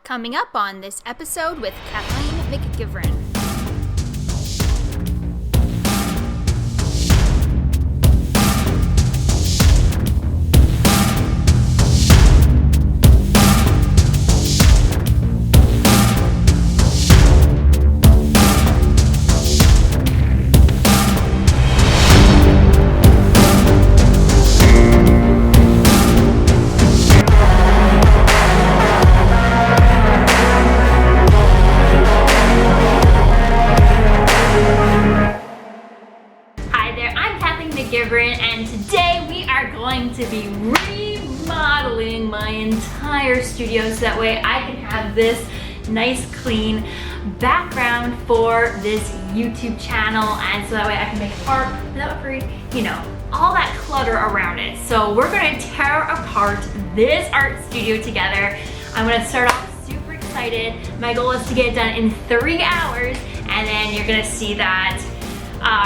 Coming up on this episode with Kathleen McGivern. And today we are going to be remodeling my entire studio so that way I can have this nice clean background for this YouTube channel, and so that way I can make art without all that clutter around it. So we're going to tear apart this art studio together. I'm going to start off super excited. My goal is to get it done in 3 hours, and then you're going to see that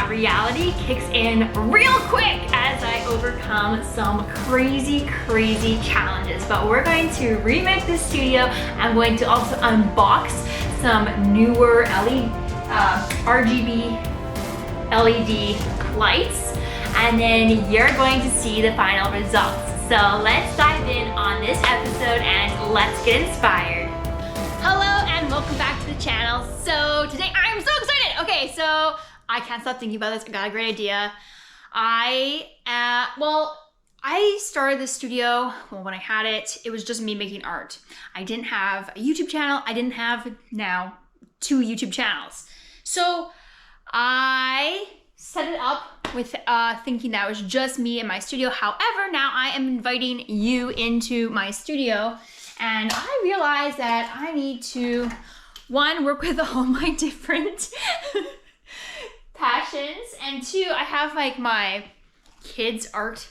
reality kicks in real quick as I overcome some crazy challenges. But we're going to remake the studio. I'm going to also unbox some newer RGB LED lights, and then you're going to see the final results. So let's dive in on this episode and let's get inspired. Hello and welcome back to the channel. So today I'm so excited. Okay, so I can't stop thinking about this. I got a great idea. I started this studio, when I had it, it was just me making art. I didn't have a YouTube channel. I didn't have now 2 YouTube channels. So I set it up with thinking that it was just me in my studio. However, now I am inviting you into my studio, and I realized that I need to, one, work with all my different passions, and 2, I have like my kids art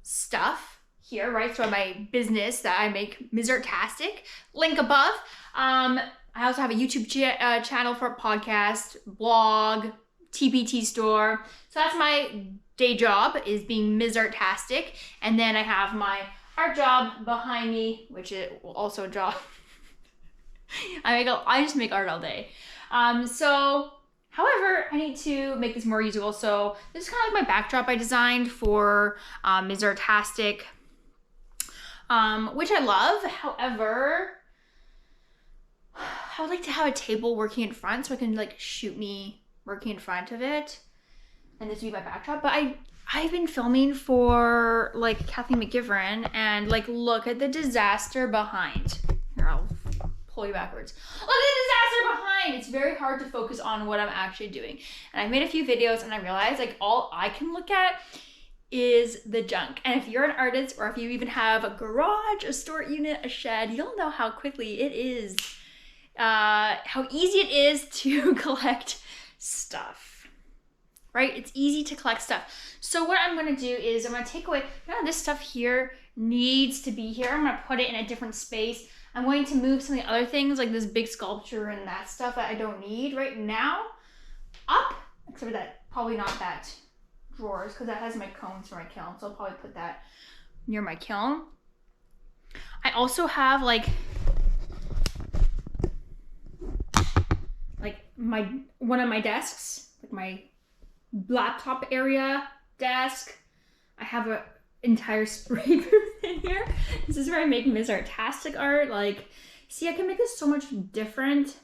stuff here, right? So my business that I make, Ms. Artastic, link above. I also have a YouTube channel for a podcast, blog, TPT store. So that's my day job, is being Ms. Artastic. And then I have my art job behind me, which is also a job. I just make art all day. However, I need to make this more usable. So this is kind of like my backdrop I designed for Ms. Artastic, which I love. However, I would like to have a table working in front so I can like shoot me working in front of it, and this would be my backdrop. But I've been filming for like Kathleen McGivern, and like look at the disaster behind. Here, I'll pull you backwards. Look at the disaster behind. It's very hard to focus on what I'm actually doing. And I made a few videos and I realized like all I can look at is the junk. And if you're an artist, or if you even have a garage, a storage unit, a shed, you'll know how quickly it is, how easy it is to collect stuff, right? It's easy to collect stuff. So what I'm gonna do is I'm gonna take away, this stuff here needs to be here. I'm gonna put it in a different space. I'm going to move some of the other things, like this big sculpture and that stuff that I don't need right now, up, except for that, probably not that drawers, because that has my cones for my kiln, so I'll probably put that near my kiln. I also have like one of my desks, like my laptop area desk. I have a entire spray booth in here. This is where I make Ms. Artastic art. Like, see, I can make this so much different.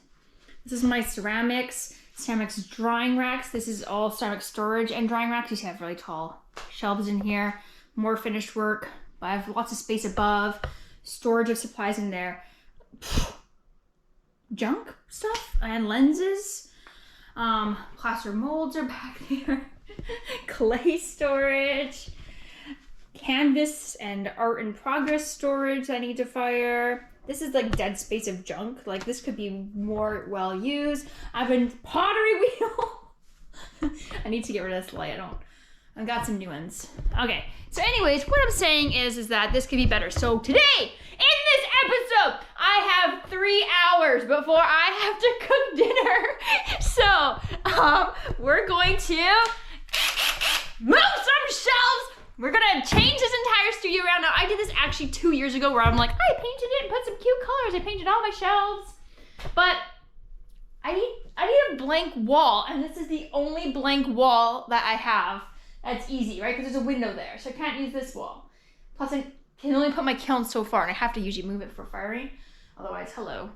This is my ceramics drying racks. This is all ceramic storage and drying racks. You see I have really tall shelves in here. More finished work, but I have lots of space above. Storage of supplies in there. Junk stuff and lenses. Plaster molds are back there. Clay storage. Canvas and art in progress storage I need to fire. This is like dead space of junk. Like this could be more well used. I have a pottery wheel. I need to get rid of this light. I've got some new ones. Okay, so anyways, what I'm saying is that this could be better. So today, in this episode, I have 3 hours before I have to cook dinner. So, we're going to move some shelves we're gonna change this entire studio around. Now, I did this actually 2 years ago where I'm like, I painted it and put some cute colors. I painted all my shelves. But I need a blank wall, and this is the only blank wall that I have that's easy, right? Because there's a window there, so I can't use this wall. Plus, I can only put my kiln so far, and I have to usually move it for firing. Otherwise, hello.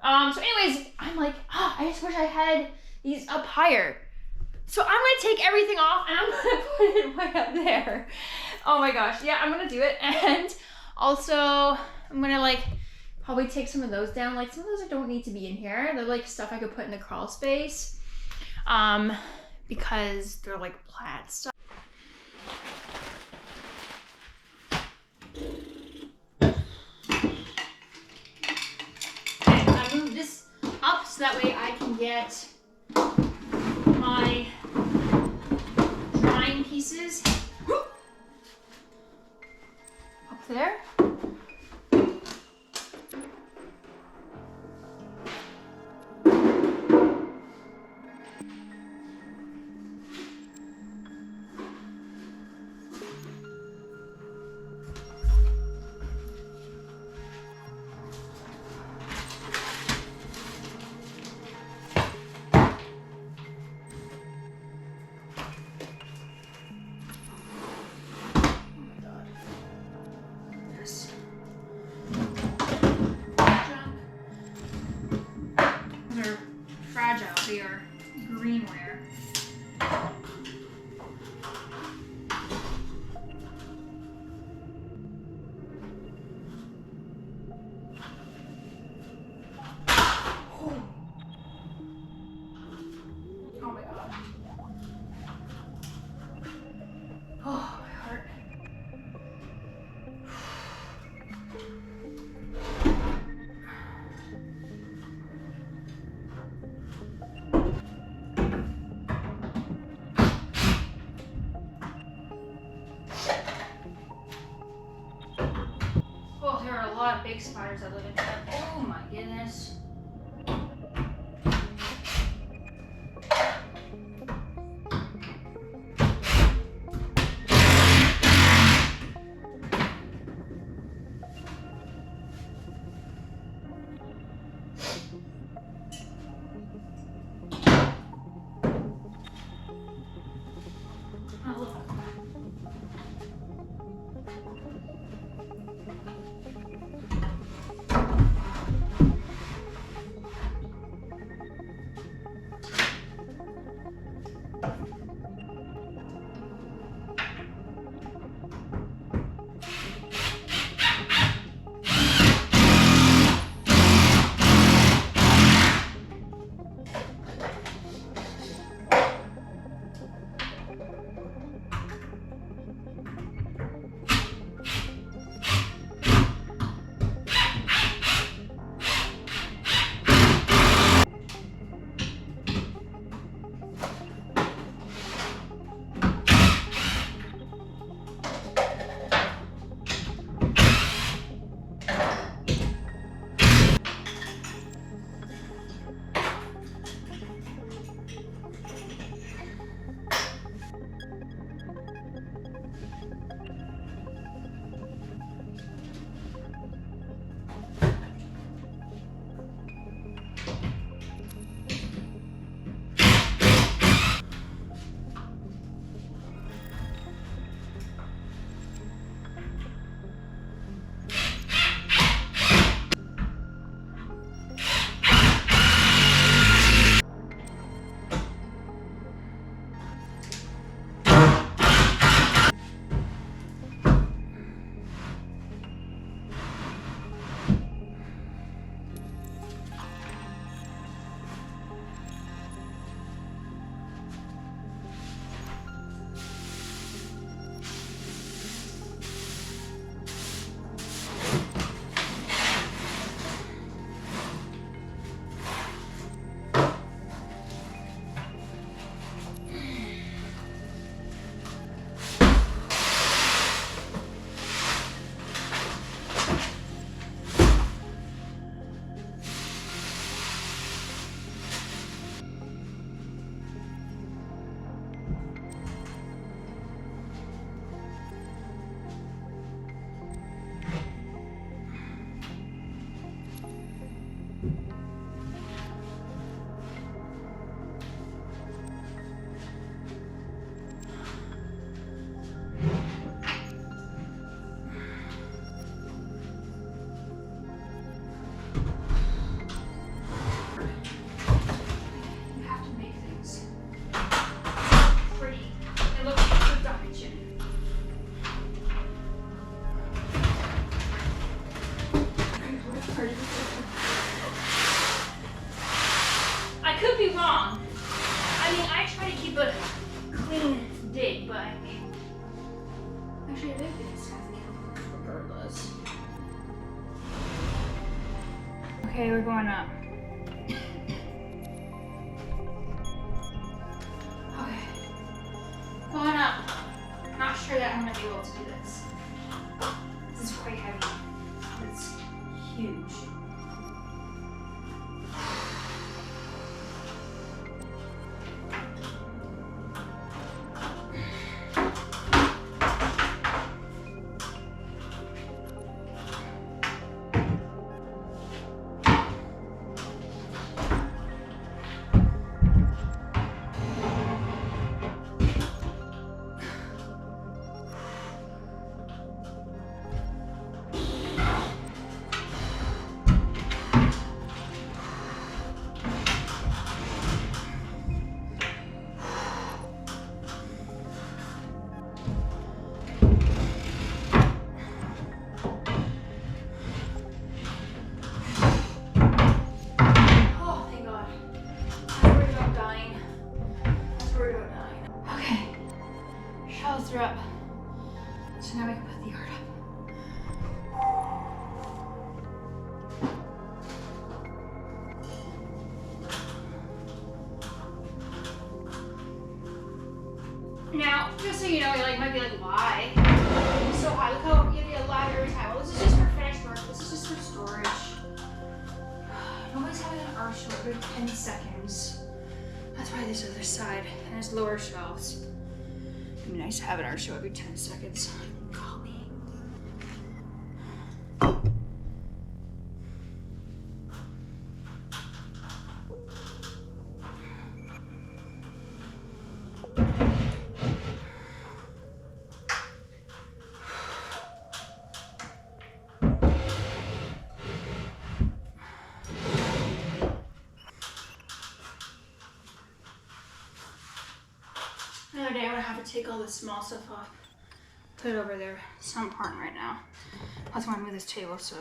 So anyways, I'm like, I just wish I had these up higher. So I'm gonna take everything off and I'm gonna put it way up there. Oh my gosh, yeah, I'm gonna do it. And also, I'm gonna like probably take some of those down. Like some of those don't need to be in here. They're like stuff I could put in the crawl space, because they're like plant stuff. Okay, I move this up so that way I can get my drying pieces up there. Fragile, they are greenware. Oh my god. Oh, my heart. Oh, there are a lot of big spiders that live in here. Oh my goodness. Oh, look. Okay, we're going up. Okay. Going up. Not sure that I'm gonna be able to do this. This is quite heavy. It's huge. Are up. So now we can put the art up. Now, just so you know, you might be like, why? It's so high. Look how you get a ladder every time. Well, this is just for finished work. This is just for storage. Nobody's having an art show every 10 seconds. That's why this other side has lower shelves. It'd be nice to have an art show every 10 seconds. Call me. Another day I'm gonna have to take all this small stuff off, put it over there. It's not important right now. That's why I move this table, so.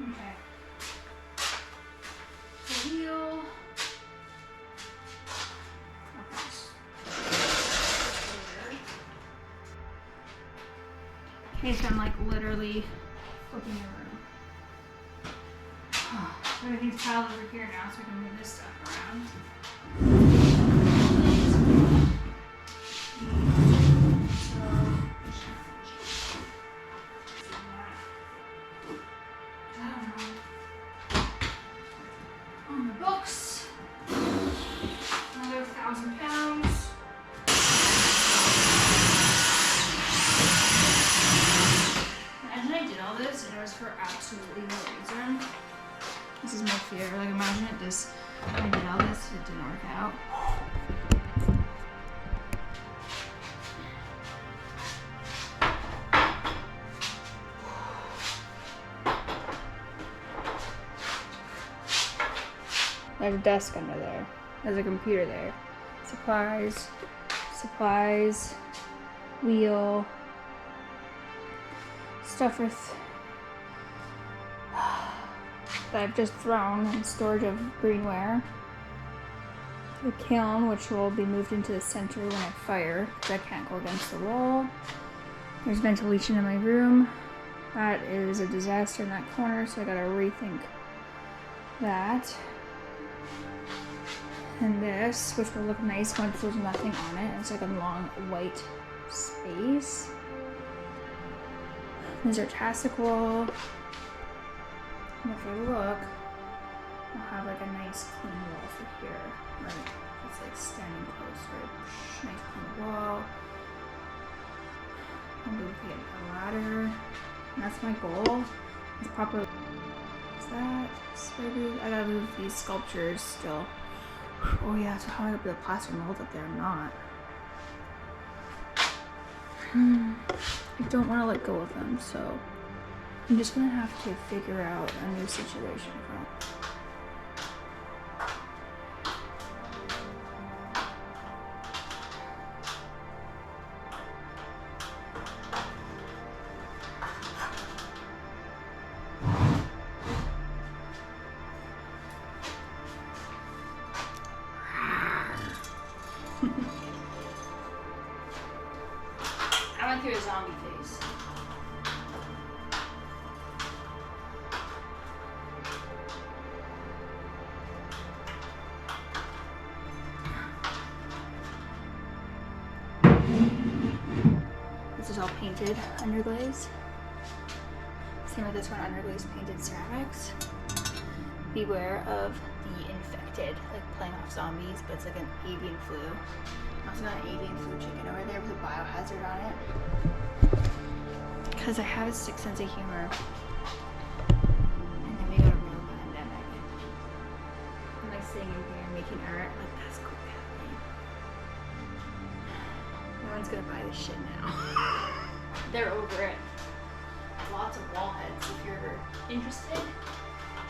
Okay. The wheel. Okay, so I'm like literally flipping the room. Everything's piled over here now, so I can move this stuff around. Absolutely no reason. This is my fear. Like, imagine it just, I did all this, it didn't work out. There's a desk under there. There's a computer there. Supplies, wheel, stuff with that I've just thrown in storage of greenware. The kiln, which will be moved into the center when I fire, because I can't go against the wall. There's ventilation in my room. That is a disaster in that corner, so I gotta rethink that. And this, which will look nice once there's nothing on it. It's like a long white space. There's our tastic wall. And if I look, I'll have like a nice clean wall for here. Right? It's like standing close, right? Nice clean wall. I'm going to get a ladder. And that's my goal. It's proper. Is that spider? I gotta move these sculptures still. Oh yeah, so how am I gonna put the plaster mold up there? Not. I don't want to let go of them, so I'm just gonna have to figure out a new situation for them. I went through a zombie phase. This is all painted underglaze. Same with this one, underglaze painted ceramics. Beware of the infected, like playing off zombies, but it's like an avian flu. Also got an avian flu chicken over there with a biohazard on it. Because I have a sick sense of humor. And then we got a real pandemic. I'm like sitting in here making art, like that's cool, Kathleen. No one's gonna buy this shit now. They're over it. Lots of wall heads if you're ever interested.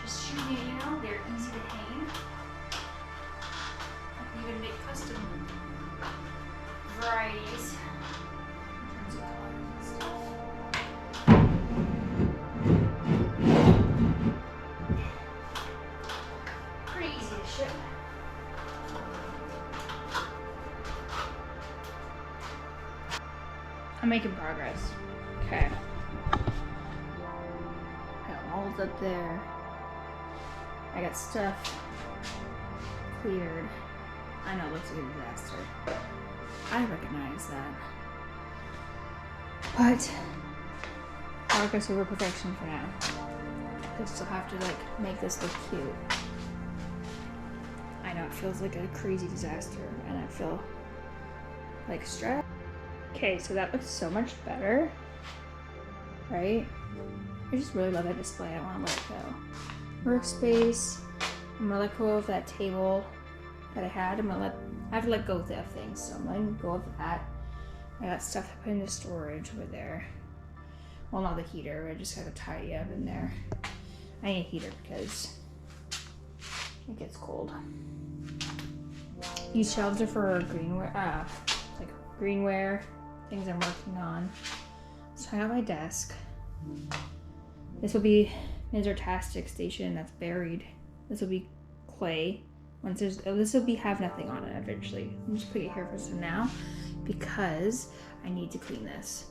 Just shoot me, you know, they're easy to hang. I can even make custom varieties in terms of colors and stuff. Pretty easy to ship. I'm making progress. Okay. Got molds up there. I got stuff cleared. I know it looks like a disaster. I recognize that. But progress over perfection for now. I still have to like make this look cute. I know it feels like a crazy disaster and I feel like stressed. Okay, so that looks so much better. Right? I just really love that display. I don't want to let it go. Workspace. I'm gonna let go of that table that I had. I have to let go of things, so I'm letting go of that. I got stuff to put into storage over there. Well, not the heater. I just gotta tidy up in there. I need a heater because it gets cold. These shelves are for greenware, like greenware things I'm working on. So I got my desk. This will be Mr. Tastic station that's buried. This will be clay. Once there's, this will be have nothing on it eventually. I'm just putting it here for now because I need to clean this.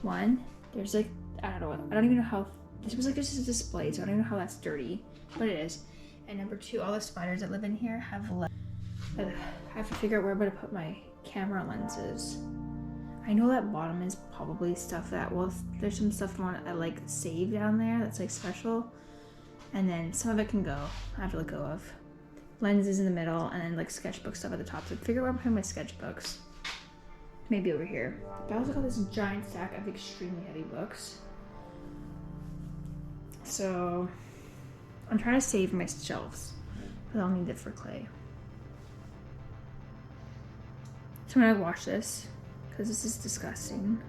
One, there's like, I don't even know how, this was like just a display, so I don't even know how that's dirty, but it is. And number two, all the spiders that live in here have left. I have to figure out where I'm gonna put my camera lenses. I know that bottom is probably stuff that, well, there's some stuff I like saved down there that's like special. And then some of it can go. I have to let go of. Lenses in the middle and then like sketchbook stuff at the top. So figure out where I'm putting my sketchbooks. Maybe over here. But I also got this giant stack of extremely heavy books. So I'm trying to save my shelves. But I'll need it for clay. So I'm gonna wash this. Because this is disgusting.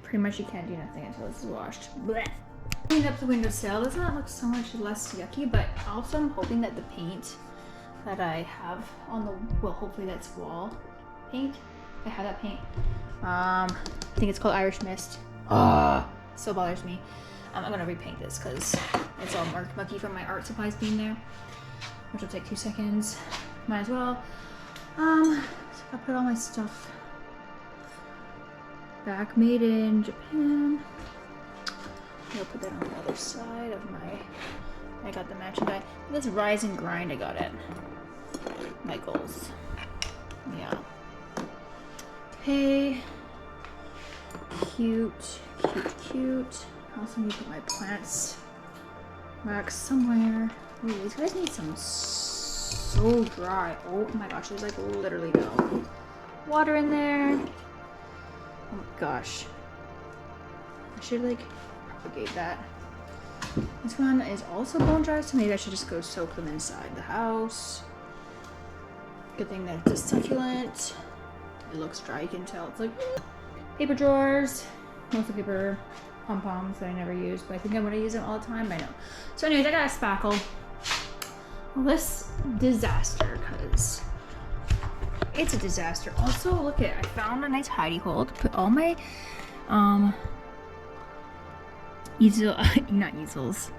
Pretty much you can't do nothing until this is washed. Blech. Cleaned up the windowsill. Doesn't that look so much less yucky? But also I'm hoping that the paint that I have on the, well, hopefully that's wall paint. I have that paint. I think it's called Irish Mist. Still bothers me. I'm gonna repaint this because it's all marked mucky from my art supplies being there, which will take 2 seconds. Might as well. So I put all my stuff back, made in Japan. I'll put that on the other side of my, I got the matching die. This Rise and Grind I got at Michael's. Yeah. Okay. Cute, cute, cute. I also need to put my plants back somewhere. Ooh, these guys need some so dry. Oh my gosh, there's like literally no water in there. Oh my gosh. I should like propagate that. This one is also bone dry, so maybe I should just go soak them inside the house. Good thing that it's a succulent. It looks dry, you can tell. It's like paper drawers, mostly paper pom-poms that I never use, but I think I'm gonna use them all the time. I know. So anyways, I got a spackle. Well, this disaster, because it's a disaster. Also, look at, I found a nice hidey hole to put all my easel, not easels.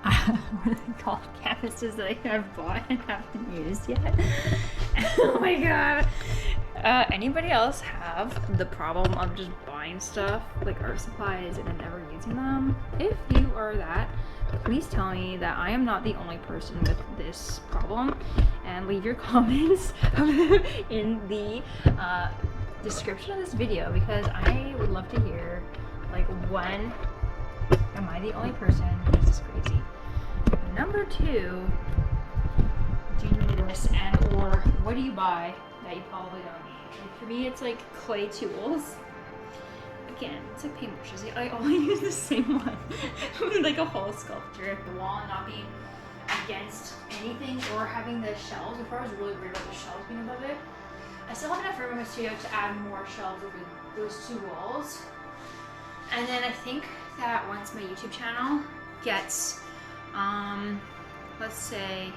What are they called? Canvases that I have bought and haven't used yet. Oh my god. Anybody else have the problem of just buying stuff like art supplies and then never using them? If you are that, please tell me that I am not the only person with this problem, and leave your comments in the description of this video, because I would love to hear, like, when am I the only person who's this crazy? Number 2, do you need this, and or what do you buy that you probably don't need? Like for me, it's like clay tools. Again, it's like paintbrushes. I only use the same one. Like a whole sculpture. The wall and not being against anything, or having the shelves. Before I was really worried about the shelves being above it. I still have enough room in my studio to add more shelves over those 2 walls. And then I think that once my YouTube channel gets, let's say,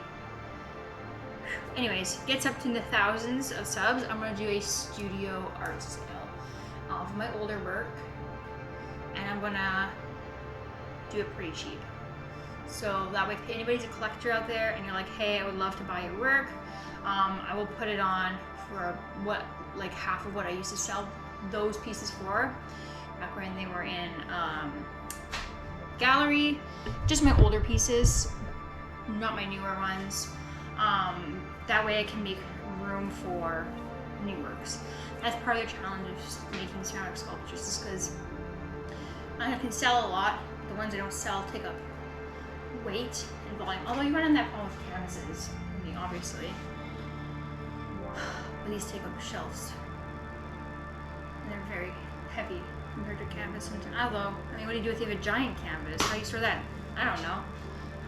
anyways, gets up to the thousands of subs, I'm gonna do a studio art sale of my older work, and I'm gonna do it pretty cheap. So that way, if anybody's a collector out there and you're like, hey, I would love to buy your work, I will put it on for what, like half of what I used to sell those pieces for back when they were in gallery. Just my older pieces, not my newer ones. That way I can make room for new works. That's part of the challenge of just making ceramic sculptures, is because I can sell a lot. The ones I don't sell take up weight and volume. Although you run into that problem with canvases, I mean, obviously. But these take up shelves. And they're very heavy compared to canvas. Although, I mean, what do you do if you have a giant canvas? How do you store that? I don't know.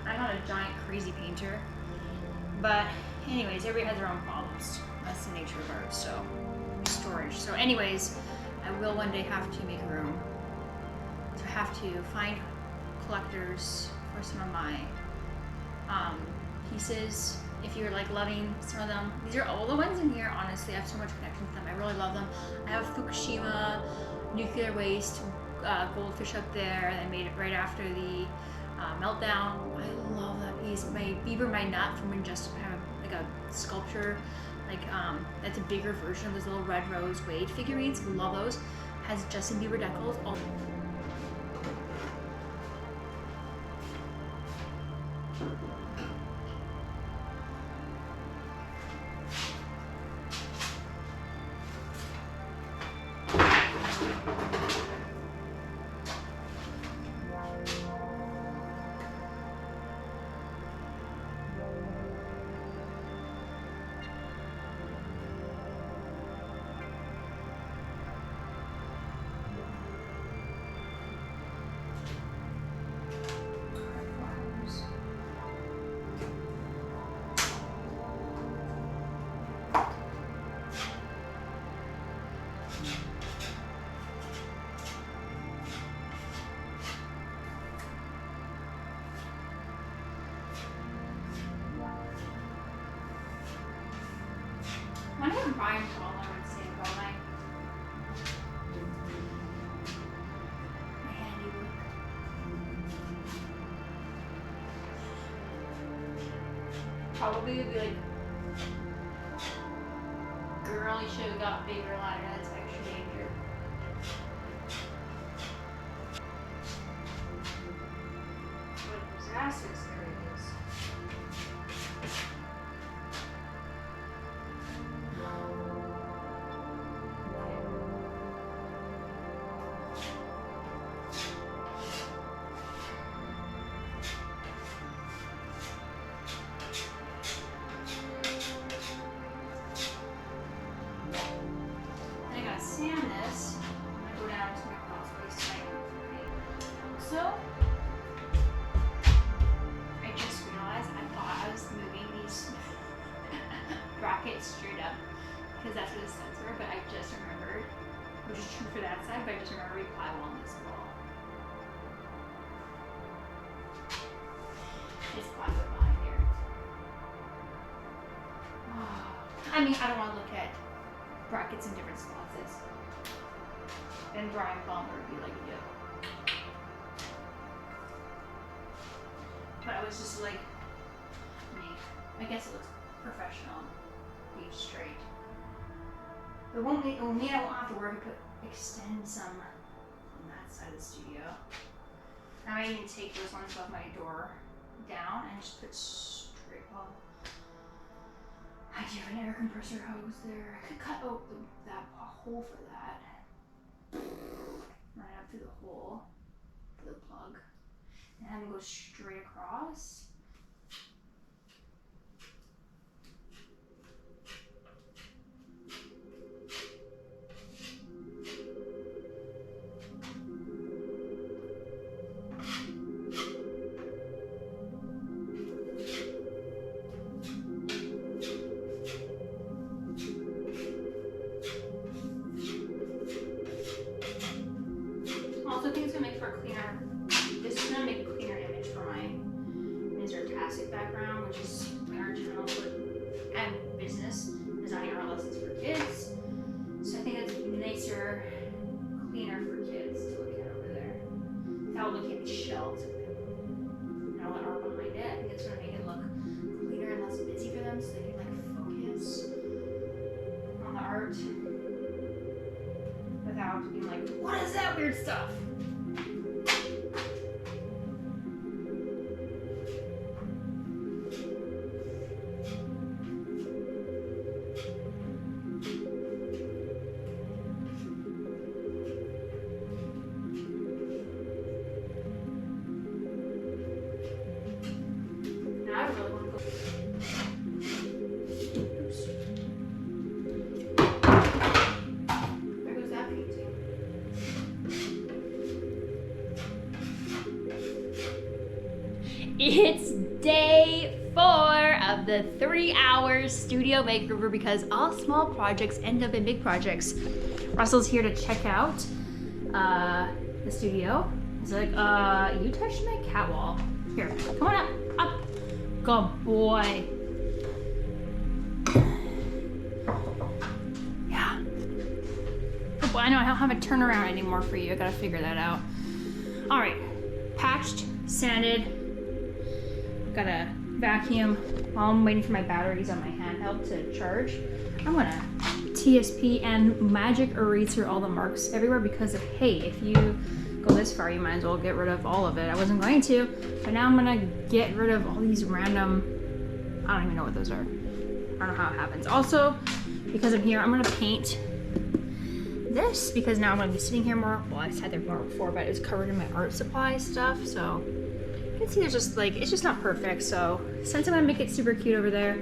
I'm not a giant crazy painter. But anyways, everybody has their own problems. That's the nature of art, so storage. So anyways, I will one day have to make room to have to find collectors for some of my pieces. If you're like loving some of them, these are all the ones in here. Honestly, I have so much connection with them. I really love them. I have Fukushima nuclear waste goldfish up there. I made it right after the meltdown. I love that piece. My Beaver My Nut from Injustice, I have like a sculpture, like that's a bigger version of those little red rose Wade figurines. Love those. Has Justin Bieber decals. All and Brian Palmer would say about my handiwork. Probably would be like, girl, you should have got bigger ladder. That's extra danger. What a disaster story is. Sand this. I'm gonna go down to my crawl space tonight. So, I just realized I thought I was moving these brackets straight up because that's what the studs were, but I just remembered, which is true for that side, but I just remembered we plywood on this wall. It's plywood behind here. I mean, I don't want to look at brackets in different spots. And Brian Palmer would be like, yeah. But I was just like, I guess it looks professional, being straight. It won't mean I won't have to worry to extend some on that side of the studio. I might even take those ones off my door down and just put straight on. I do have an air compressor hose there. I could cut out that hole for that. Right up through the hole for the plug. And have them go straight across. Also, I think it's gonna make for a cleaner. This is gonna make a cleaner image for my Mr. background, which is my art channel and business designing art lessons for kids. So I think it's nicer, cleaner for kids to look at over there. Without looking at the shelves and all that art behind it. I think it's gonna make it look cleaner and less busy for them, so they can like focus on the art without being like, what is that weird stuff? Now I really want to go. Oops. There goes that painting. It's day 4 of the 3-hour studio makeover because all small projects end up in big projects. Russell's here to check out the studio. He's like, you touched my cat wall. Here, come on up, up. Good boy. Yeah. Good boy. I know I don't have a turnaround anymore for you. I gotta figure that out. All right, patched, sanded. Gotta vacuum while I'm waiting for my batteries on my handheld to charge. I'm gonna TSP and magic eraser all the marks everywhere because of, hey, if you go this far, you might as well get rid of all of it. I wasn't going to, but now I'm gonna get rid of all these random, I don't even know what those are. I don't know how it happens. Also, because I'm here, I'm gonna paint this because now I'm gonna be sitting here more. Well, I sat there more before, but it's covered in my art supply stuff, so you can see there's just like, it's just not perfect. So since I'm gonna make it super cute over there,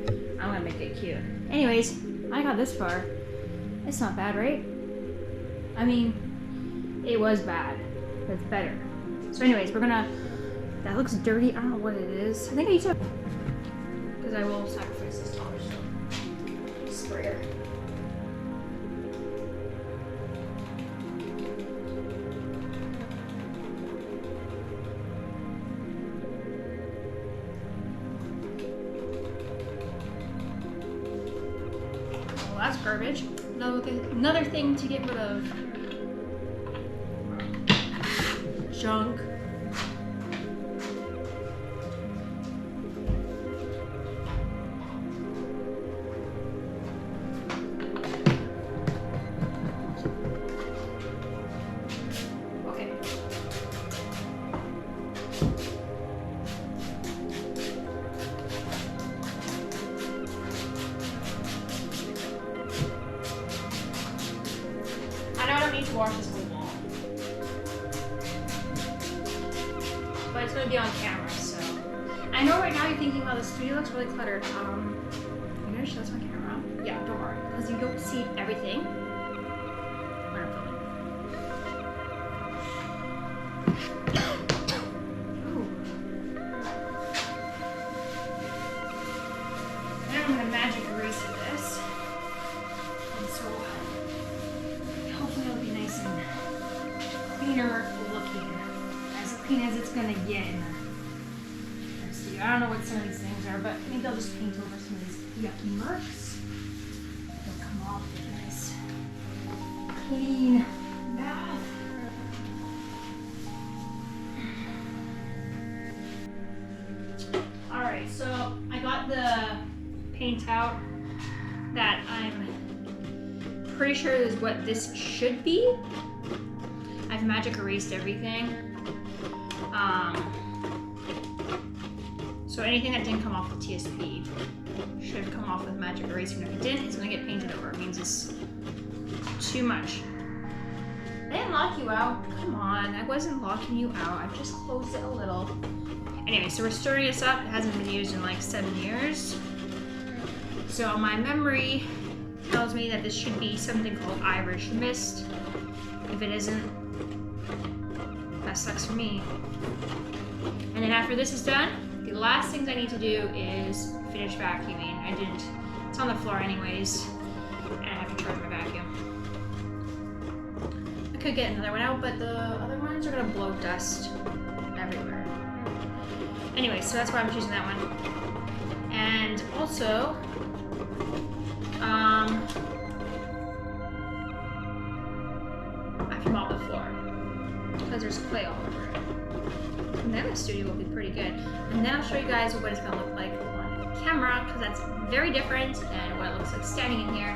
I'm gonna make it cute. Anyways, I got this far. It's not bad, right? I mean, it was bad, but it's better. So anyways, we're gonna, that looks dirty. I don't know what it is. I think I need to, because I will sacrifice this taller sprayer. Well, that's garbage. Another thing to get rid of. Junk. Wash this whole wall, but it's going to be on camera, so I know right now you're thinking, well, the studio looks really cluttered. I'm going to show this on camera. Yeah, don't worry, because you don't see everything when I'm filming. Then I'm going to magic erase this, and so hopefully it'll be nice and cleaner looking, as clean as it's gonna get in the studio. I don't know what some of these things are, but maybe I'll just paint over some of these yucky marks. They'll come off with a nice clean bath. Alright, so I got the paint out that I'm pretty sure is what this should be. I've magic erased everything. So anything that didn't come off with TSP should come off with magic erasing. If it didn't, it's gonna get painted over. It means it's too much. I didn't lock you out. Come on, I wasn't locking you out. I just closed it a little. Anyway, so we're storing this up. It hasn't been used in like 7 years. So my memory tells me that this should be something called Irish Mist. If it isn't, that sucks for me. And then after this is done, the last things I need to do is finish vacuuming. I didn't, it's on the floor anyways, and I have to charge my vacuum. I could get another one out, but the other ones are gonna blow dust everywhere. Anyway, so that's why I'm choosing that one. And also, I have to mop the floor because there's clay all over it. And then the studio will be pretty good. And then I'll show you guys what it's gonna look like on camera, because that's very different than what it looks like standing in here.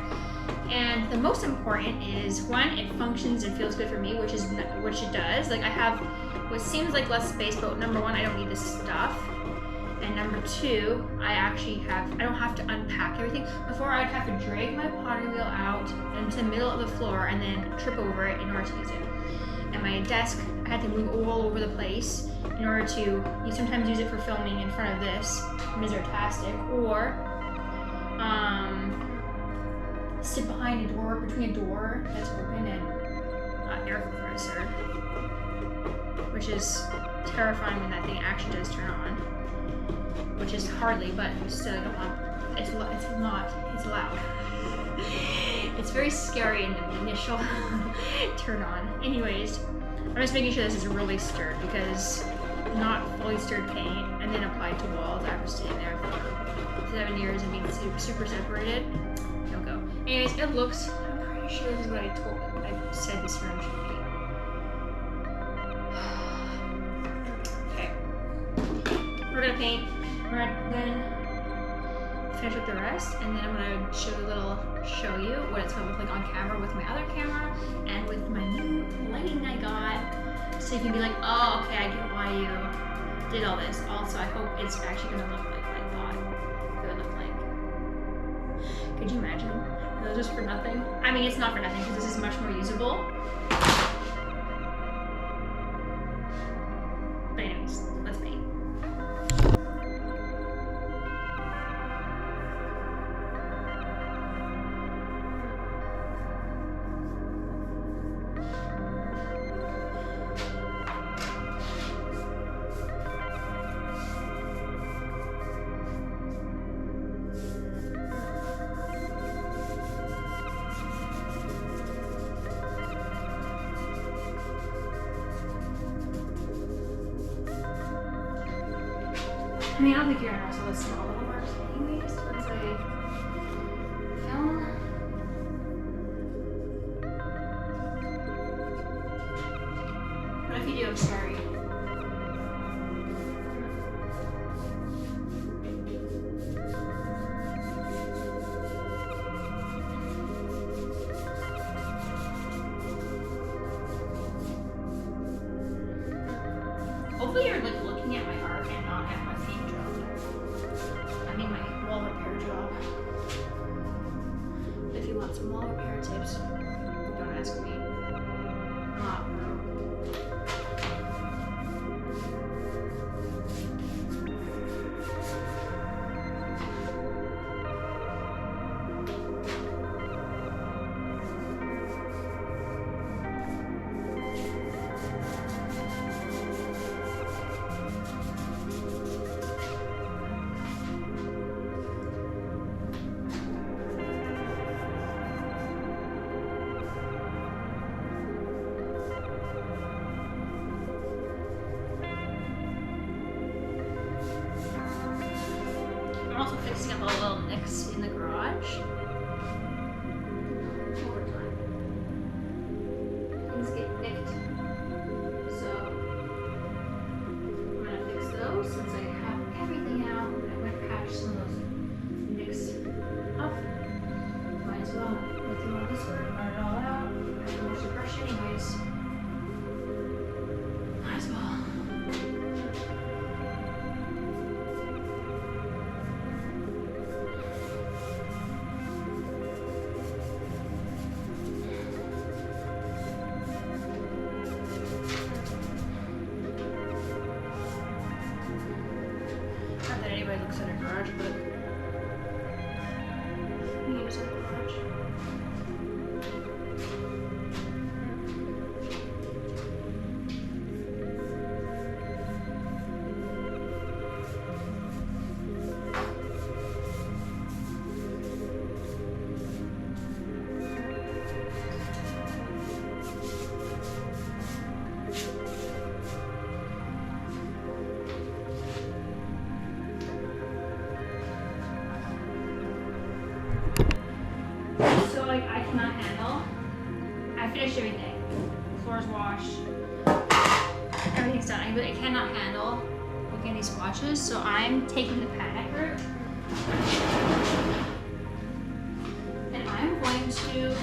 And the most important is, one, it functions and feels good for me, which it does. Like, I have what seems like less space, but number one, I don't need this stuff. And number two, I don't have to unpack everything. Before, I'd have to drag my pottery wheel out into the middle of the floor and then trip over it in order to use it. And my desk, I had to move all over the place in order to, you sometimes use it for filming in front of this, Misertastic, or sit behind a door, between a door that's open and air compressor, which is terrifying when that thing actually does turn on. Which is hardly, but still, you don't want, it's loud. It's very scary in the initial turn on. Anyways, I'm just making sure this is really stirred, because not fully stirred paint and then applied to walls after staying there for 7 years and being super separated, no go. Anyways, it looks, I'm pretty sure this is what I said this room should be. Okay. We're gonna paint. We're gonna then finish with the rest, and then I'm gonna show you what it's gonna look like on camera with my other camera and with my new lighting I got. So you can be like, oh, okay, I get why you did all this. Also, I hope it's actually gonna look like what I thought it would look like. Could you imagine? Those just for nothing? I mean, it's not for nothing, because this is much more usable. But anyways, let's paint. I mean, I don't think you're gonna notice all the small little marks anyways, once I film. if you do? I'm sorry. Hopefully you're like looking at my art and not at my paint job. I mean my wall repair job. If you want some wall repair tips, don't ask me. Not no. I'm also fixing up all the little nicks in the garage. Over time. Things get nicked. So I'm gonna fix those since I have everything out. I'm gonna patch some of those nicks up. Might as well go through all this work, run it all out. I have to wash the brush anyways. Might as well. Not that anybody looks at a garage, but we use a garage. So like I cannot handle. I finished everything. The floor's washed. Everything's done. But I cannot handle looking at these swatches. So I'm taking the panic route. And I'm going to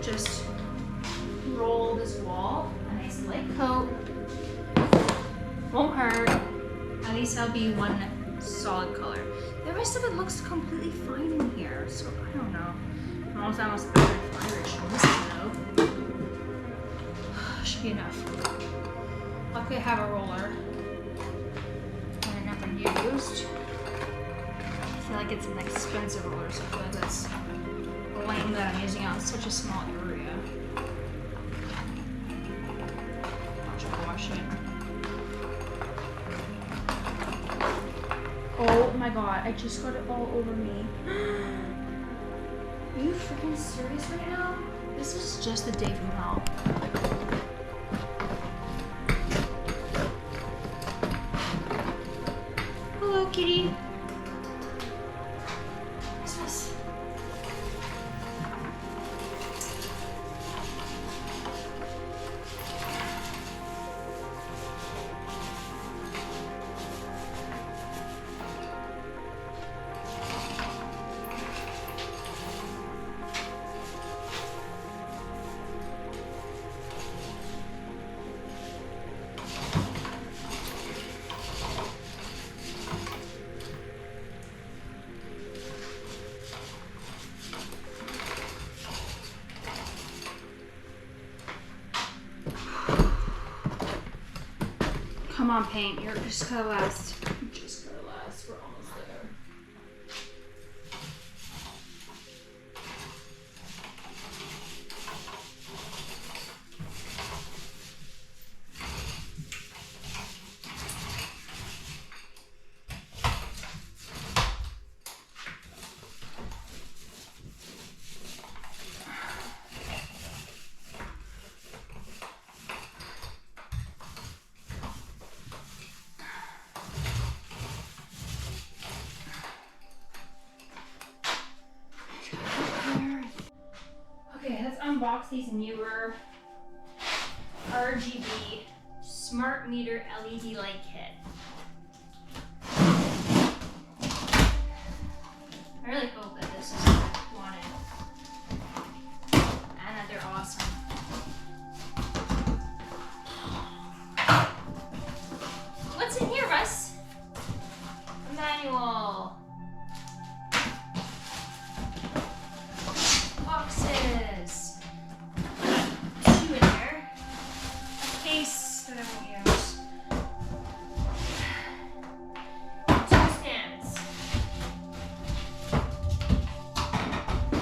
just roll this wall a nice light coat. Won't hurt. At least that'll be one solid color. The rest of it looks completely fine in here, so I don't know. I'm almost Irish on this though. Should be enough. Luckily I have a roller that I never used. I feel like it's an expensive roller, so I feel like that's lame that I'm using out such a small area. I'll try to wash it. Oh my god, I just got it all over me. Are you freaking serious right now? This is just a day from hell. Hello, kitty. What's this? Come on, paint. You're just gonna last. You're just gonna last. We're almost there. unbox these newer RGB smart meter LED light kit. I really hope that this is what I wanted. And that they're awesome. What's in here, Russ? A manual. Boxes. Two in there. A case that I won't use. Two stands.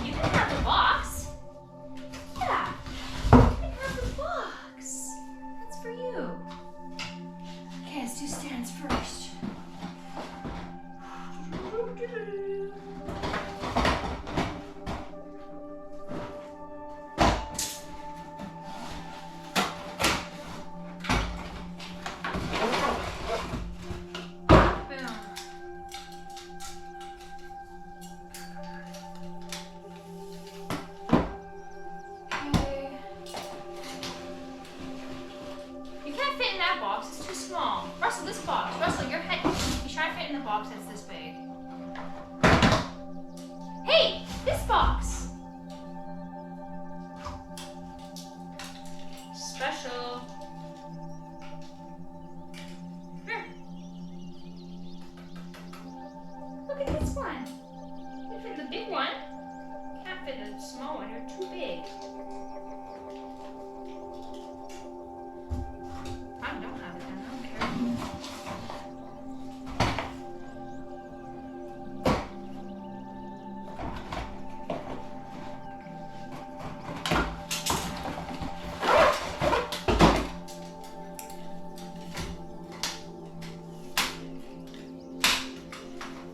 You can have the box. Yeah. You can have the box. That's for you. Okay, let's do stands first. You can't fit in that box, it's too small. Russell, this box. Russell, your head. You try to fit in the box that's this big. Hey, this box. Special. Here. Look at this one. You can fit the big one. Can't fit the small one, you're too big. I don't have it then, I don't care.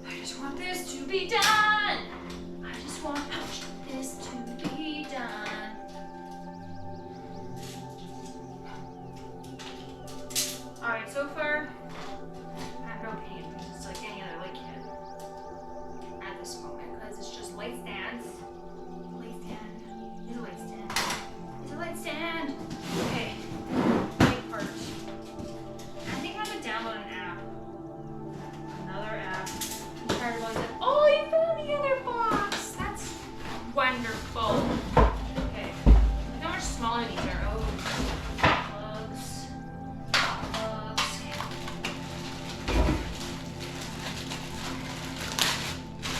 I just want this to be done. I just want this to be done. Alright, so far, I have no opinion. It's like any other light kit at this moment, because it's just light stands. Light stand. It's a light stand. It's a light stand. Okay. Light part. I think I have to download an app. Another app. I'm tired of all these. Oh, you found the other box! That's wonderful. Okay. Look how much smaller these are. Oh. Plugs.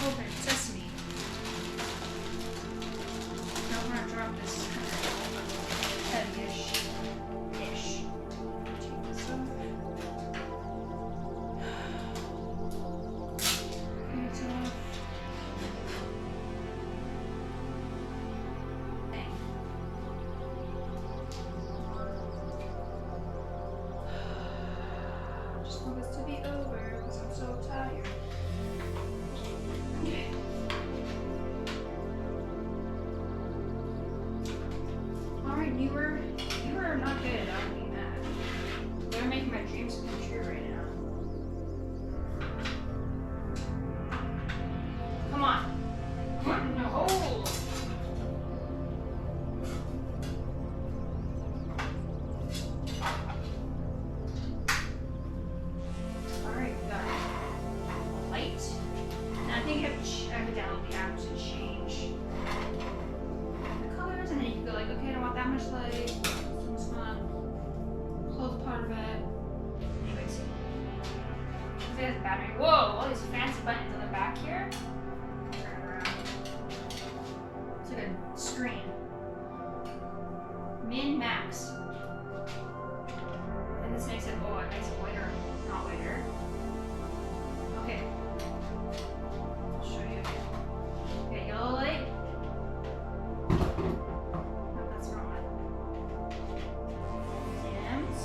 Open sesame. Don't want to drop this heavy-ish. Take this off. It's off. Dang. Just want this to be over because I'm so tired. Okay. Alright, you were not good. I would be mad. They're making my dreams come true right now. Come on. Come on, no. Alright, we got light. And I think I have to download the app to change the colors, and then you can go like, okay, I don't want that much light. So I'm just gonna close part of it. Anyways. Because it has a battery. Whoa, all these fancy buttons on the back here. Turn around. It's like a screen. Min, max. And this makes it, it makes it whiter, not whiter. Okay. I'll show you. Okay, yellow light. No, that's the wrong one. Dims.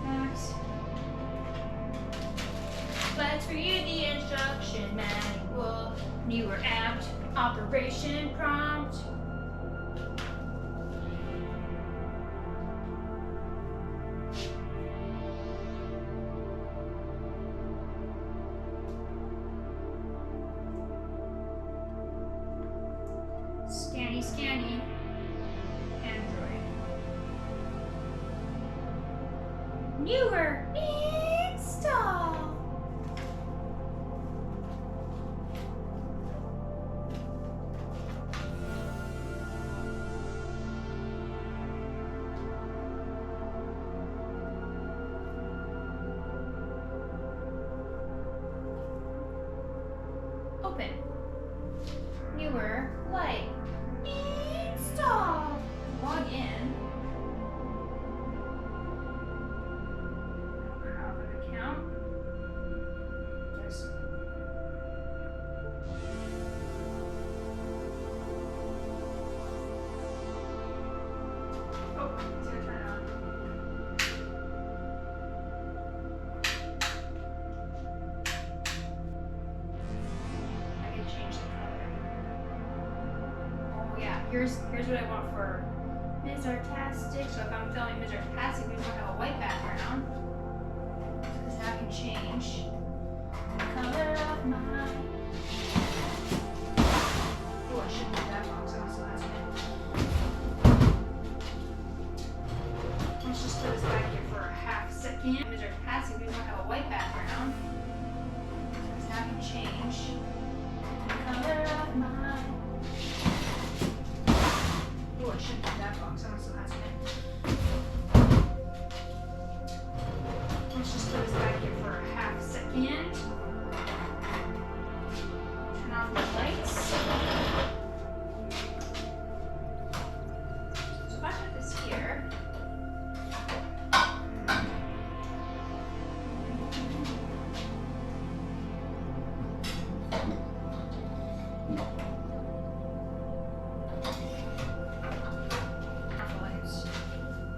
Max. Let's read the instruction manual. Newer apt. Operation prompt. Scanny, scanny. Newer install. Open. Newer light install. Log in. Have an account. Yes. Oh, it's gonna turn on. I can change the color. Oh yeah, here's what I want for Mizartastic. So if I'm filming Mizartastic, we want to have a white background. Because now I can change the color of my. Oh, I shouldn't do that box. I also has it. Let's just put this back here for a half second. Mizartastic, we want to have a white background. Because now I can change the color of my. Oh, I shouldn't do that box. I also has it. Let's just put this back here for a half second. Turn off the lights. So if I put this here.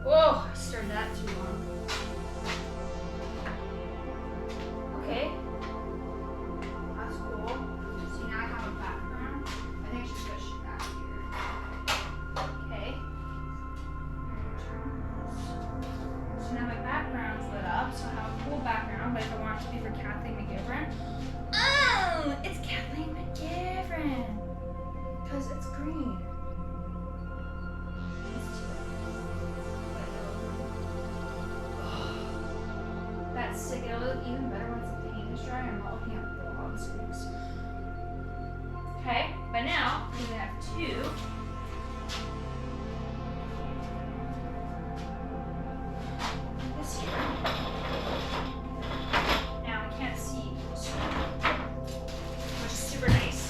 Whoa, I started that too long. Okay. That's cool. See, now I have a background. I think I should push it back here. Okay. So now my background's lit up, so I have a cool background, but if I want it to be for Kathleen McGivern. Oh, it's Kathleen McGivern. Because it's green. That's sick. It'll look even better once the paint is dry. I'm not looking at the log squeaks. Okay, but now we have two. This here. Now we can't see, which is super nice.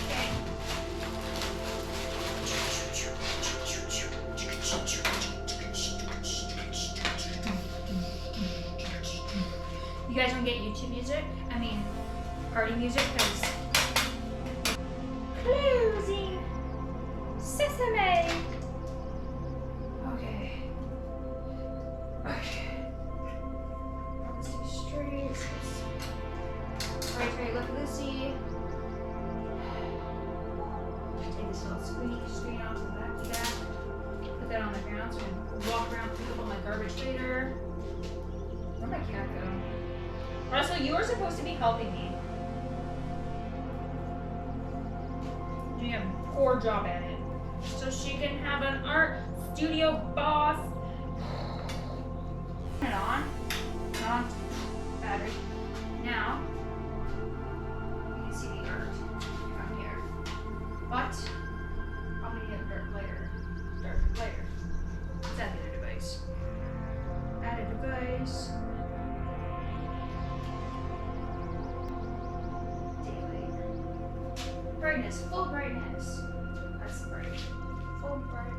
Okay. You guys don't get YouTube music? I mean, party music, because closing sesame. Okay. Let's do straight. Right, look, Lucy. Take this little screen off the back of that. Put that on the ground so I can walk around, pick up on my garbage later. Where'd my cat go? Russell, you are supposed to be helping me. Doing a poor job at it. So she can have an art studio boss. Turn it on. Turn on. Battery. Now, you can see the art from here. But, probably need a dark layer. Darker layer. Let's add the other device. Add a device. Brightness, full brightness. That's bright. Full bright.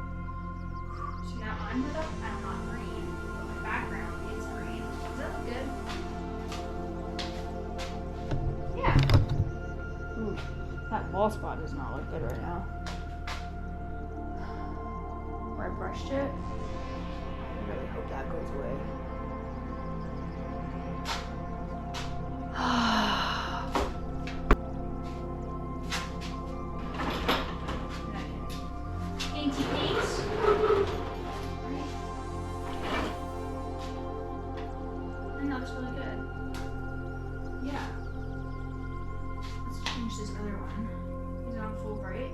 So now I'm lit up. I'm not green, but my background is green. Does that look good? Yeah. Ooh, that ball spot does not look good right now. Where I brushed it. I really hope that goes away. Full bright.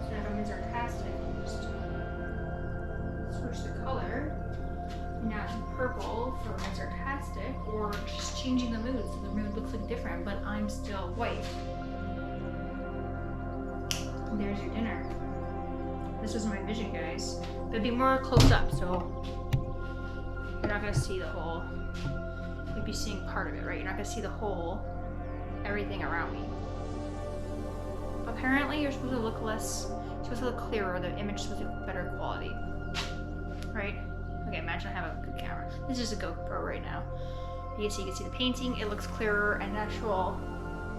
So if I'm Mizartastic, purple for my sarcastic, or just changing the mood so the mood looks like different, but I'm still white. And there's your dinner. This was my vision, guys. It'd be more close up, so you're not gonna see the whole, you'd be seeing part of it, right? You're not gonna see the whole, everything around me. Apparently you're supposed to look less, you're supposed to look clearer, the image is supposed to look better quality, right? Okay, imagine I have a good camera. This is a GoPro right now. You can see the painting, it looks clearer and natural,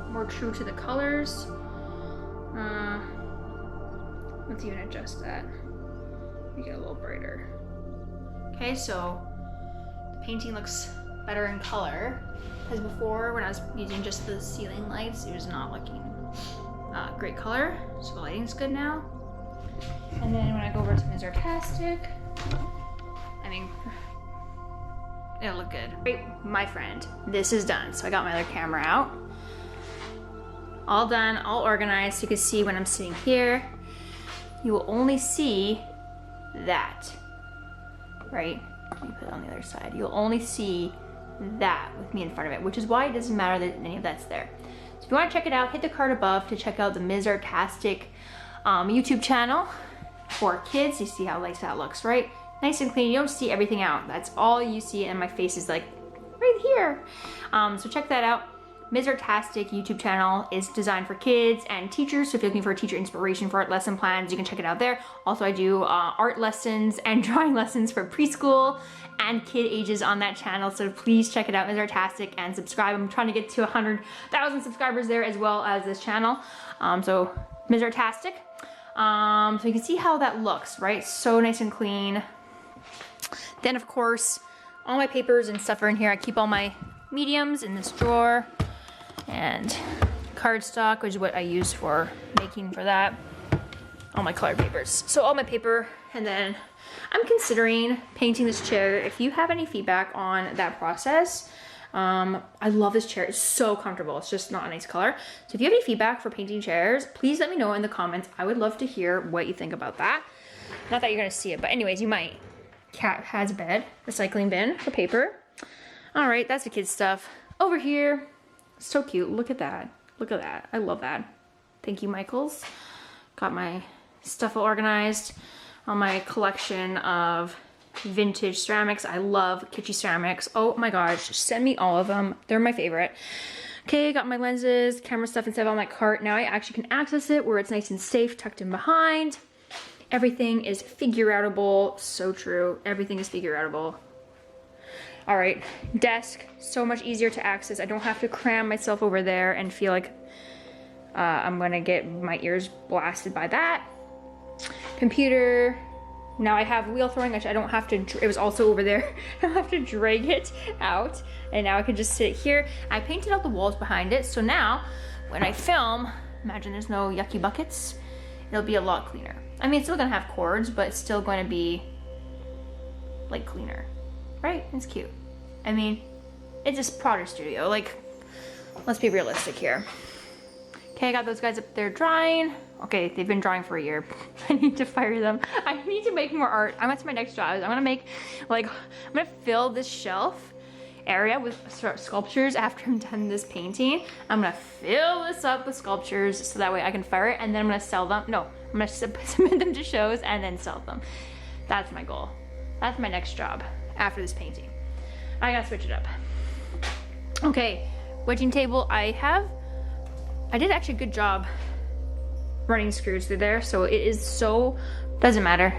more true to the colors. Let's even adjust that. Make it a little brighter. Okay, so the painting looks better in color. Because before, when I was using just the ceiling lights, it was not looking great color. So the lighting's good now. And then when I go over to my sarcastic, I mean, it'll look good. Right, my friend, this is done. So I got my other camera out. All done, all organized. You can see when I'm sitting here, you will only see that, right? Let me put it on the other side. You'll only see that with me in front of it, which is why it doesn't matter that any of that's there. So if you want to check it out, hit the card above to check out the Ms. Artastic YouTube channel for kids. You see how nice that looks, right? Nice and clean. You don't see everything out. That's all you see, and my face is like right here. So check that out. Ms. Artastic YouTube channel is designed for kids and teachers, so if you're looking for a teacher inspiration for art lesson plans, you can check it out there. Also, I do art lessons and drawing lessons for preschool and kid ages on that channel, so please check it out, Ms. Artastic, and subscribe. I'm trying to get to 100,000 subscribers there, as well as this channel. So Ms. Artastic. So you can see how that looks, right? So nice and clean. Then, of course, all my papers and stuff are in here. I keep all my mediums in this drawer. And cardstock, which is what I use for making for that. All my colored papers. So all my paper, and then I'm considering painting this chair. If you have any feedback on that process, I love this chair. It's so comfortable. It's just not a nice color. So if you have any feedback for painting chairs, please let me know in the comments. I would love to hear what you think about that. Not that you're gonna see it, but anyways, you might. Cat has a bed, recycling bin for paper. All right, that's the kids' stuff. Over here, so cute. Look at that. Look at that. I love that. Thank you, Michaels. Got my stuff all organized on my collection of vintage ceramics. I love kitschy ceramics. Oh my gosh, send me all of them. They're my favorite. Okay, got my lenses, camera stuff inside on my cart. Now I actually can access it where it's nice and safe, tucked in behind. Everything is figure-outable. So true. Everything is figure-outable. All right, desk, so much easier to access. I don't have to cram myself over there and feel like I'm gonna get my ears blasted by that. Computer, now I have wheel throwing, which I don't have to, it was also over there. I don't have to drag it out, and now I can just sit here. I painted out the walls behind it, so now when I film, imagine there's no yucky buckets, it'll be a lot cleaner. I mean, it's still gonna have cords, but it's still going to be like cleaner. Right? It's cute. I mean, it's just Potter Studio. Like, let's be realistic here. Okay, I got those guys up there drying. Okay, they've been drying for a year. I need to fire them. I need to make more art. That's my next job. I'm gonna make, like, I'm gonna fill this shelf area with sculptures after I'm done this painting. I'm gonna fill this up with sculptures so that way I can fire it, and then I'm gonna sell them. No, I'm gonna submit them to shows and then sell them. That's my goal. That's my next job. After this painting, I gotta switch it up. Okay, wedging table. I did actually a good job running screws through there, so it is so, doesn't matter.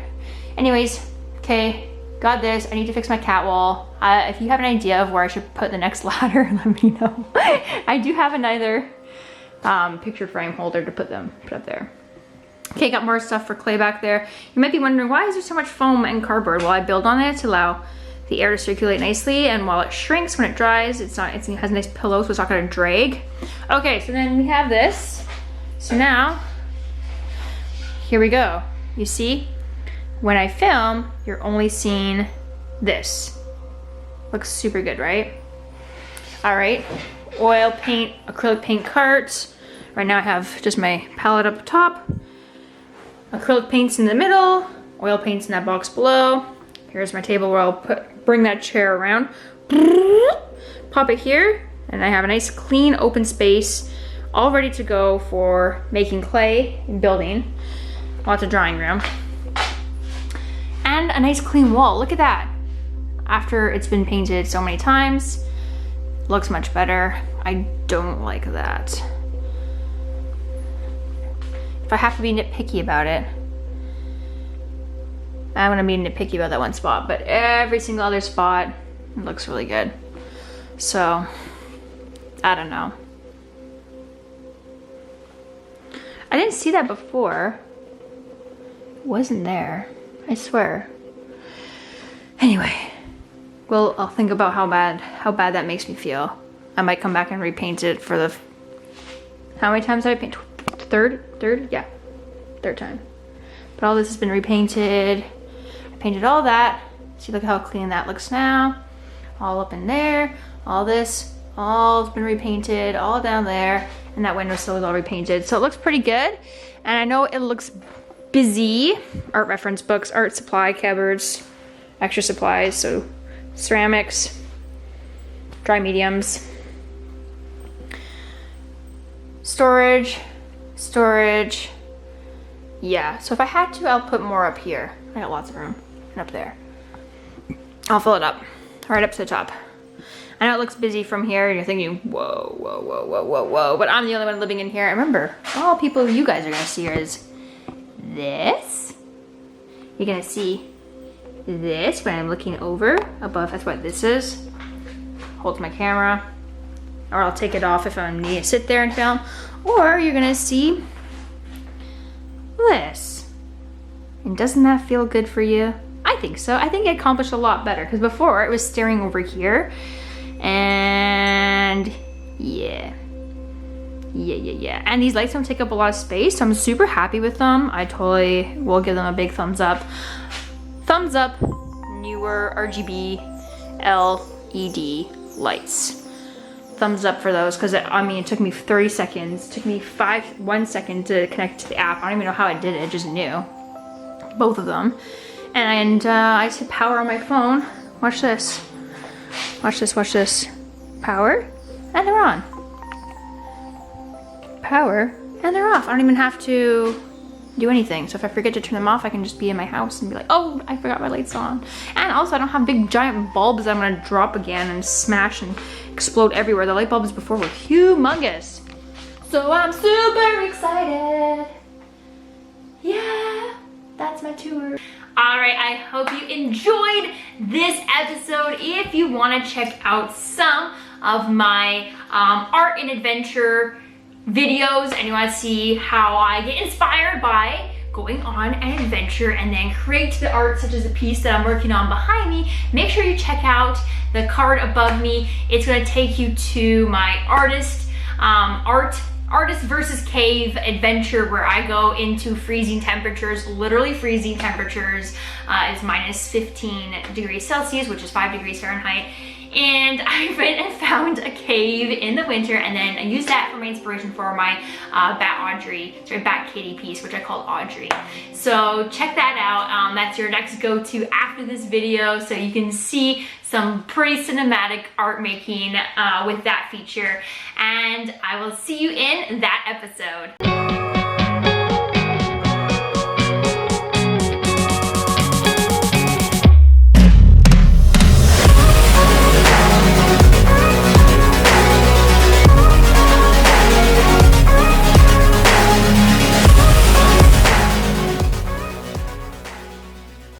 Anyways, okay, got this. I need to fix my cat wall. If you have an idea of where I should put the next ladder, let me know. I do have another picture frame holder to put up there. Okay, got more stuff for clay back there. You might be wondering, why is there so much foam and cardboard? Well, I build on it to allow the air to circulate nicely, and while it shrinks, when it dries, it has a nice pillow, so it's not gonna drag. Okay, so then we have this. So now, here we go. You see, when I film, you're only seeing this. Looks super good, right? All right, oil paint, acrylic paint carts. Right now I have just my palette up top. Acrylic paints in the middle, oil paints in that box below. Here's my table where I'll put bring that chair around, pop it here, and I have a nice clean open space all ready to go for making clay and building. Lots of drawing room. And a nice clean wall. Look at that. After it's been painted so many times, looks much better. I don't like that. If I have to be nitpicky about it, I'm gonna be nitpicky about that one spot, but every single other spot looks really good. So, I don't know. I didn't see that before. It wasn't there, I swear. Anyway, well, I'll think about how bad that makes me feel. I might come back and repaint it for the, how many times did I paint? Third? Yeah, third time. But all this has been repainted. I painted all that. See, look how clean that looks now. All up in there, all this, all's been repainted, all down there, and that windowsill is all repainted. So it looks pretty good. And I know it looks busy. Art reference books, art supply cupboards, extra supplies, so ceramics, dry mediums, storage. Yeah, so if I had to, I'll put more up here. I got lots of room. And up there. I'll fill it up, right up to the top. I know it looks busy from here, and you're thinking, whoa, but I'm the only one living in here. And remember, all people you guys are gonna see is this. You're gonna see this when I'm looking over above. That's what this is. Holds my camera. Or I'll take it off if I need to sit there and film. Or you're gonna see this. And doesn't that feel good for you? I think so. I think I accomplished a lot better, because before it was staring over here. And yeah. And these lights don't take up a lot of space, so I'm super happy with them. I totally will give them a big thumbs up. Thumbs up, newer RGB LED lights. Thumbs up for those, because I mean, it took me 30 seconds. It took me 1 second to connect to the app. I don't even know how I did it, I just knew. Both of them. And I just hit power on my phone. Watch this. Watch this. Power, and they're on. Power, and they're off. I don't even have to do anything. So if I forget to turn them off, I can just be in my house and be like, oh, I forgot my lights on. And also, I don't have big giant bulbs that I'm gonna drop again and smash and explode everywhere. The light bulbs before were humongous. So I'm super excited. Yeah, that's my tour. All right, I hope you enjoyed this episode. If you want to check out some of my art and adventure videos, and you want to see how I get inspired by going on an adventure and then create the art, such as the piece that I'm working on behind me, make sure you check out the card above me. It's going to take you to my artist versus cave adventure, where I go into freezing temperatures, literally freezing temperatures. It's minus 15 degrees Celsius, which is 5 degrees Fahrenheit. And I went and found a cave in the winter, and then I used that for my inspiration for my Bat Kitty piece, which I called Audrey. So check that out. That's your next go-to after this video, so you can see some pretty cinematic art making with that feature. And I will see you in that episode.